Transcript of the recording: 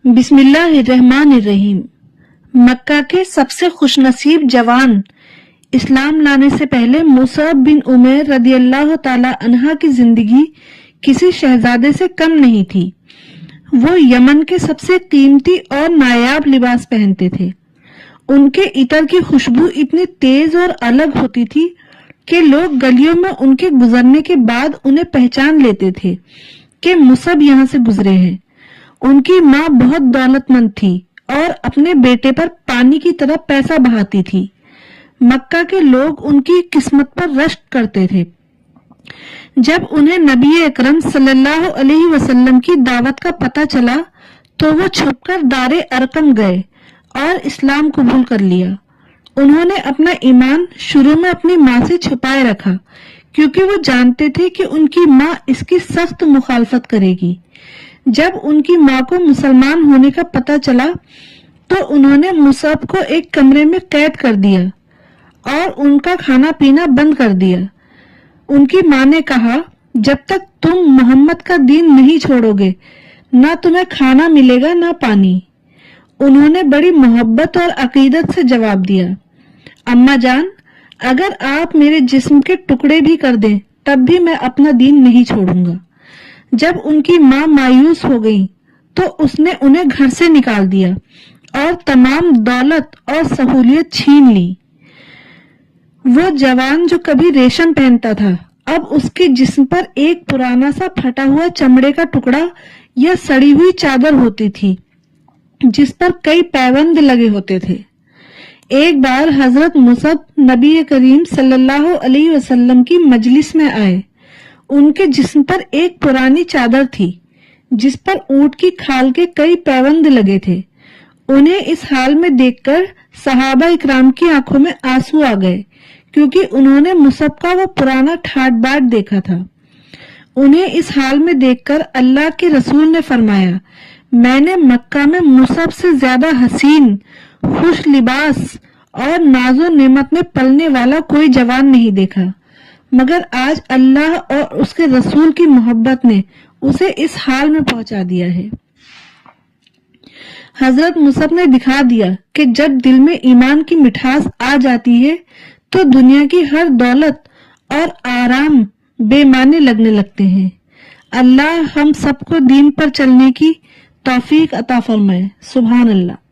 بسم اللہ الرحمن الرحیم۔ مکہ کے سب سے خوش نصیب جوان اسلام لانے سے پہلے مصعب بن عمیر رضی اللہ تعالی عنہ کی زندگی کسی شہزادے سے کم نہیں تھی۔ وہ یمن کے سب سے قیمتی اور نایاب لباس پہنتے تھے۔ ان کے عطر کی خوشبو اتنی تیز اور الگ ہوتی تھی کہ لوگ گلیوں میں ان کے گزرنے کے بعد انہیں پہچان لیتے تھے کہ مصعب یہاں سے گزرے ہیں۔ ان کی ماں بہت دولت مند تھی اور اپنے بیٹے پر پانی کی طرح پیسہ بہاتی تھی۔ مکہ کے لوگ ان کی قسمت پر رشک کرتے تھے۔ جب انہیں نبی اکرم صلی اللہ علیہ وسلم کی دعوت کا پتہ چلا تو وہ چھپ کر دار ارقم گئے اور اسلام قبول کر لیا۔ انہوں نے اپنا ایمان شروع میں اپنی ماں سے چھپائے رکھا کیونکہ وہ جانتے تھے کہ ان کی ماں اس کی سخت مخالفت کرے گی۔ جب ان کی ماں کو مسلمان ہونے کا پتہ چلا تو انہوں نے مصعب کو ایک کمرے میں قید کر دیا اور ان کا کھانا پینا بند کر دیا۔ ان کی ماں نے کہا، جب تک تم محمد کا دین نہیں چھوڑو گے نہ تمہیں کھانا ملے گا نہ پانی۔ انہوں نے بڑی محبت اور عقیدت سے جواب دیا، اماں جان، اگر آپ میرے جسم کے ٹکڑے بھی کر دیں تب بھی میں اپنا دین نہیں چھوڑوں گا۔ جب ان کی ماں مایوس ہو گئی تو اس نے انہیں گھر سے نکال دیا اور تمام دولت اور سہولیت چھین لی۔ وہ جوان جو کبھی ریشم پہنتا تھا اب اس کے جسم پر ایک پرانا سا پھٹا ہوا چمڑے کا ٹکڑا یا سڑی ہوئی چادر ہوتی تھی جس پر کئی پیوند لگے ہوتے تھے۔ ایک بار حضرت مصعب نبی کریم صلی اللہ علیہ وسلم کی مجلس میں آئے۔ ان کے جسم پر ایک پرانی چادر تھی جس پر اونٹ کی کھال کے کئی پیوند لگے تھے۔ انہیں اس حال میں دیکھ کر صحابہ اکرام کی آنکھوں میں آنسو آ گئے کیونکہ انہوں نے مصعب کا وہ پرانا ٹھاٹ باٹ دیکھا تھا۔ انہیں اس حال میں دیکھ کر اللہ کے رسول نے فرمایا، میں نے مکہ میں مصعب سے زیادہ حسین، خوش لباس اور ناز و نعمت میں پلنے والا کوئی جوان نہیں دیکھا، مگر آج اللہ اور اس کے رسول کی محبت نے اسے اس حال میں پہنچا دیا ہے۔ حضرت مصعب نے دکھا دیا کہ جب دل میں ایمان کی مٹھاس آ جاتی ہے تو دنیا کی ہر دولت اور آرام بے معنی لگنے لگتے ہیں۔ اللہ ہم سب کو دین پر چلنے کی توفیق عطا فرمائے۔ سبحان اللہ۔